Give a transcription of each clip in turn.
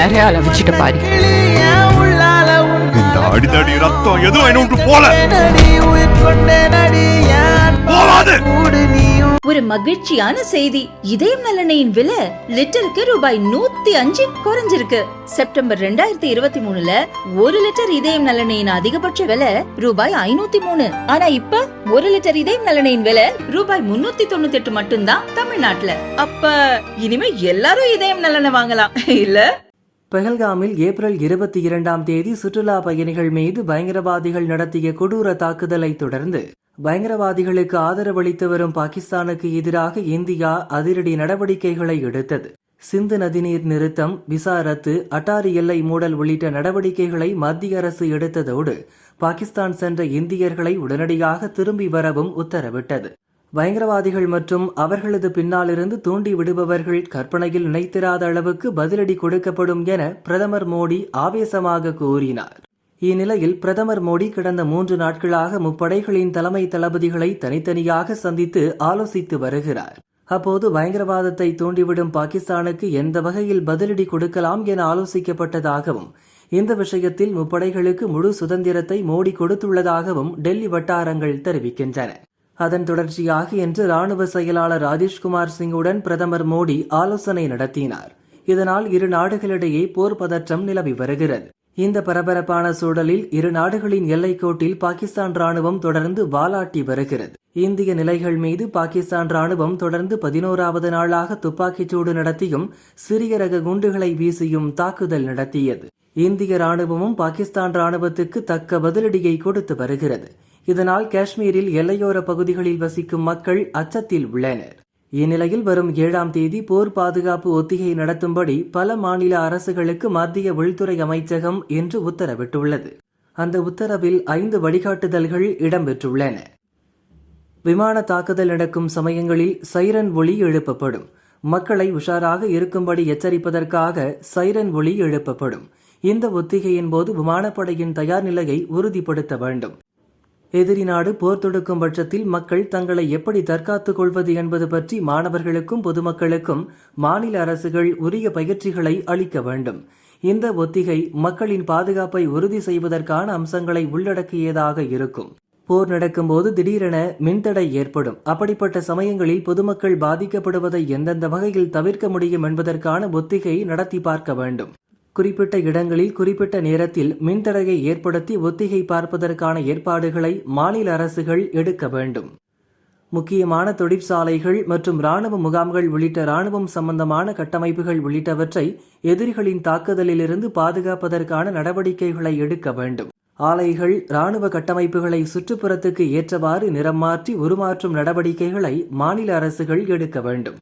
வேற ஆள வச்சுட்டு பாரு. இந்த அடிதடி ரத்தம் எதுவும் என்ன போல ஒரு மகிழ்ச்சியான செய்தி. இதயம் நலனையின் விலை லிட்டருக்கு ரூபாய் 105 குறைஞ்சிருக்கு. செப்டம்பர் 2023ல 1 லிட்டர் இதயம் நலனையின் அதிகபட்ச விலை ரூபாய் 503. ஆனா இப்ப 1 லிட்டர் இதயம் நலனையின் விலை ரூபாய் 398 மட்டும்தான் தமிழ்நாட்டுல. அப்ப இனிமே எல்லாரும் இதயம் நலனை வாங்கலாம் இல்ல? பெஹல்காமில் ஏப்ரல் 22ஆம் தேதி சுற்றுலா பயணிகள் மீது பயங்கரவாதிகள் நடத்திய கொடூர தாக்குதலை தொடர்ந்து பயங்கரவாதிகளுக்கு ஆதரவளித்து வரும் பாகிஸ்தானுக்கு எதிராக இந்தியா அதிரடி நடவடிக்கைகளை எடுத்தது. சிந்து நதிநீர் நிறுத்தம், விசா ரத்து, அட்டாரி எல்லை மூடல் உள்ளிட்ட நடவடிக்கைகளை மத்திய அரசு எடுத்ததோடு பாகிஸ்தான் சென்ற இந்தியர்களை உடனடியாக திரும்பி வரவும் உத்தரவிட்டது. பயங்கரவாதிகள் மற்றும் அவர்களது பின்னாலிருந்து தூண்டி விடுபவர்கள் கற்பனையில் நினைத்திராத அளவுக்கு பதிலடி கொடுக்கப்படும் என பிரதமர் மோடி ஆவேசமாக கூறினார். இந்நிலையில் பிரதமர் மோடி கடந்த 3 நாட்களாக முப்படைகளின் தலைமை தளபதிகளை தனித்தனியாக சந்தித்து ஆலோசித்து வருகிறார். அப்போது பயங்கரவாதத்தை தூண்டிவிடும் பாகிஸ்தானுக்கு எந்த வகையில் பதிலடி கொடுக்கலாம் என ஆலோசிக்கப்பட்டதாகவும் இந்த விஷயத்தில் முப்படைகளுக்கு முழு சுதந்திரத்தை மோடி கொடுத்துள்ளதாகவும் டெல்லி வட்டாரங்கள் தெரிவிக்கின்றன. அதன் தொடர்ச்சியாக இன்று ராணுவ செயலாளர் ராஜேஷ்குமார் சிங்குடன் பிரதமர் மோடி ஆலோசனை நடத்தினார். இதனால் இரு நாடுகளிடையே போர் பதற்றம் நிலவி வருகிறது. இந்த பரபரப்பான சூழலில் இரு நாடுகளின் எல்லைக்கோட்டில் பாகிஸ்தான் ராணுவம் தொடர்ந்து வாலாட்டி வருகிறது. இந்திய நிலைகள் மீது பாகிஸ்தான் ராணுவம் தொடர்ந்து 11வது நாளாக துப்பாக்கிச்சூடு நடத்தியும் சிறிய ரக குண்டுகளை வீசியும் தாக்குதல் நடத்தியது. இந்திய ராணுவமும் பாகிஸ்தான் ராணுவத்துக்கு தக்க பதிலடியை கொடுத்து வருகிறது. இதனால் காஷ்மீரில் எல்லையோர பகுதிகளில் வசிக்கும் மக்கள் அச்சத்தில் உள்ளனர். இந்நிலையில் வரும் 7ஆம் தேதி போர் பாதுகாப்பு ஒத்திகை நடத்தும்படி பல மாநில அரசுகளுக்கு மத்திய உள்துறை அமைச்சகம் இன்று உத்தரவிட்டுள்ளது. அந்த உத்தரவில் 5 வழிகாட்டுதல்கள் இடம்பெற்றுள்ளன. விமான தாக்குதல் நடக்கும் சமயங்களில் சைரன் ஒலி எழுப்பப்படும். மக்களை உஷாராக இருக்கும்படி எச்சரிப்பதற்காக சைரன் ஒலி எழுப்பப்படும். இந்த ஒத்திகையின் போது விமானப்படையின் தயார் நிலையை உறுதிப்படுத்த வேண்டும். எதிரி நாடு போர் தொடுக்கும் பட்சத்தில் மக்கள் தங்களை எப்படி தற்காத்துக் கொள்வது என்பது பற்றி மாணவர்களுக்கும் பொதுமக்களுக்கும் மாநில அரசுகள் உரிய பயிற்சிகளை அளிக்க வேண்டும். இந்த ஒத்திகை மக்களின் பாதுகாப்பை உறுதி செய்வதற்கான அம்சங்களை உள்ளடக்கியதாக இருக்கும். போர் நடக்கும்போது திடீரென மின்தடை ஏற்படும். அப்படிப்பட்ட சமயங்களில் பொதுமக்கள் பாதிக்கப்படுவதை எந்தெந்த வகையில் தவிர்க்க முடியும் என்பதற்கான ஒத்திகை நடத்தி பார்க்க வேண்டும். குறிப்பிட்ட இடங்களில் குறிப்பிட்ட நேரத்தில் மின்தடையை ஏற்படுத்தி ஒத்திகை பார்ப்பதற்கான ஏற்பாடுகளை மாநில அரசுகள் எடுக்க வேண்டும். முக்கியமான தொழிற்சாலைகள் மற்றும் ராணுவ முகாம்கள் உள்ளிட்ட ராணுவம் சம்பந்தமான கட்டமைப்புகள் உள்ளிட்டவற்றை எதிரிகளின் தாக்குதலிலிருந்து பாதுகாப்பதற்கான நடவடிக்கைகளை எடுக்க வேண்டும். ஆலைகள், ராணுவ கட்டமைப்புகளை சுற்றுப்புறத்துக்கு ஏற்றவாறு நிறம் மாற்றி உருமாற்றும் நடவடிக்கைகளை மாநில அரசுகள் எடுக்க வேண்டும்.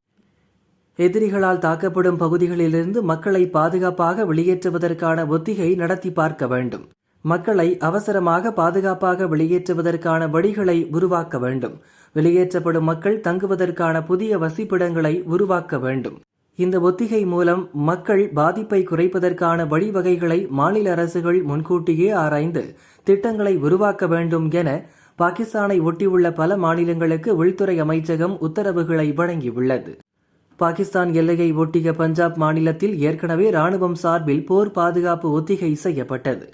எதிரிகளால் தாக்கப்படும் பகுதிகளிலிருந்து மக்களை பாதுகாப்பாக வெளியேற்றுவதற்கான ஒத்திகை நடத்தி பார்க்க வேண்டும். மக்களை அவசரமாக பாதுகாப்பாக வெளியேற்றுவதற்கான வழிகளை உருவாக்க வேண்டும். வெளியேற்றப்படும் மக்கள் தங்குவதற்கான புதிய வசிப்பிடங்களை உருவாக்க வேண்டும். இந்த ஒத்திகை மூலம் மக்கள் பாதிப்பை குறைப்பதற்கான வழிவகைகளை மாநில அரசுகள் முன்கூட்டியே ஆராய்ந்து திட்டங்களை உருவாக்க வேண்டும் என பாகிஸ்தானை ஒட்டியுள்ள பல மாநிலங்களுக்கு உள்துறை அமைச்சகம் உத்தரவுகளை வழங்கியுள்ளது. பாகிஸ்தான் எல்லையை ஒட்டிய பஞ்சாப் மாநிலத்தில் ஏற்கனவே ராணுவம் சார்பில் போர் பாதுகாப்பு ஒத்திகை செய்யப்பட்டது.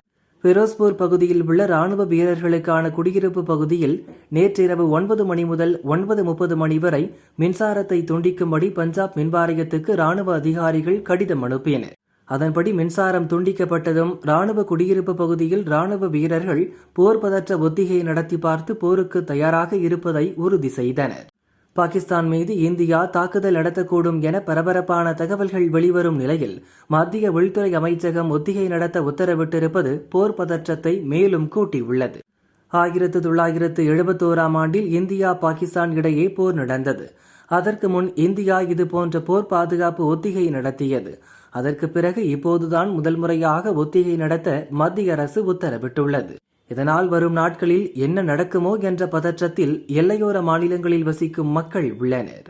பிரோஸ்பூர் பகுதியில் உள்ள ராணுவ வீரர்களுக்கான குடியிருப்பு பகுதியில் நேற்றிரவு 9 மணி முதல் 9:30 மணி வரை மின்சாரத்தை துண்டிக்கும்படி பஞ்சாப் மின்வாரியத்துக்கு ராணுவ அதிகாரிகள் கடிதம் அனுப்பினர். அதன்படி மின்சாரம் துண்டிக்கப்பட்டதும் ராணுவ குடியிருப்பு பகுதியில் ராணுவ வீரர்கள் போர் பதற்ற ஒத்திகை நடத்தி பார்த்து போருக்கு தயாராக இருப்பதை உறுதி செய்தனர். பாகிஸ்தான் மீது இந்தியா தாக்குதல் நடத்தக்கூடும் என பரபரப்பான தகவல்கள் வெளிவரும் நிலையில் மத்திய உள்துறை அமைச்சகம் ஒத்திகை நடத்த உத்தரவிட்டிருப்பது போர் பதற்றத்தை மேலும் கூட்டியுள்ளது. 1971ஆம் ஆண்டில் இந்தியா பாகிஸ்தான் இடையே போர் நடந்தது. அதற்கு முன் இந்தியா இதுபோன்ற போர் பாதுகாப்பு ஒத்திகை நடத்தியது. அதற்கு பிறகு இப்போதுதான் முதல் முறையாக ஒத்திகை நடத்த மத்திய அரசு உத்தரவிட்டுள்ளது. இதனால் வரும் நாட்களில் என்ன நடக்குமோ என்ற பதற்றத்தில் எல்லையோர மாநிலங்களில் வசிக்கும் மக்கள் உள்ளனர்.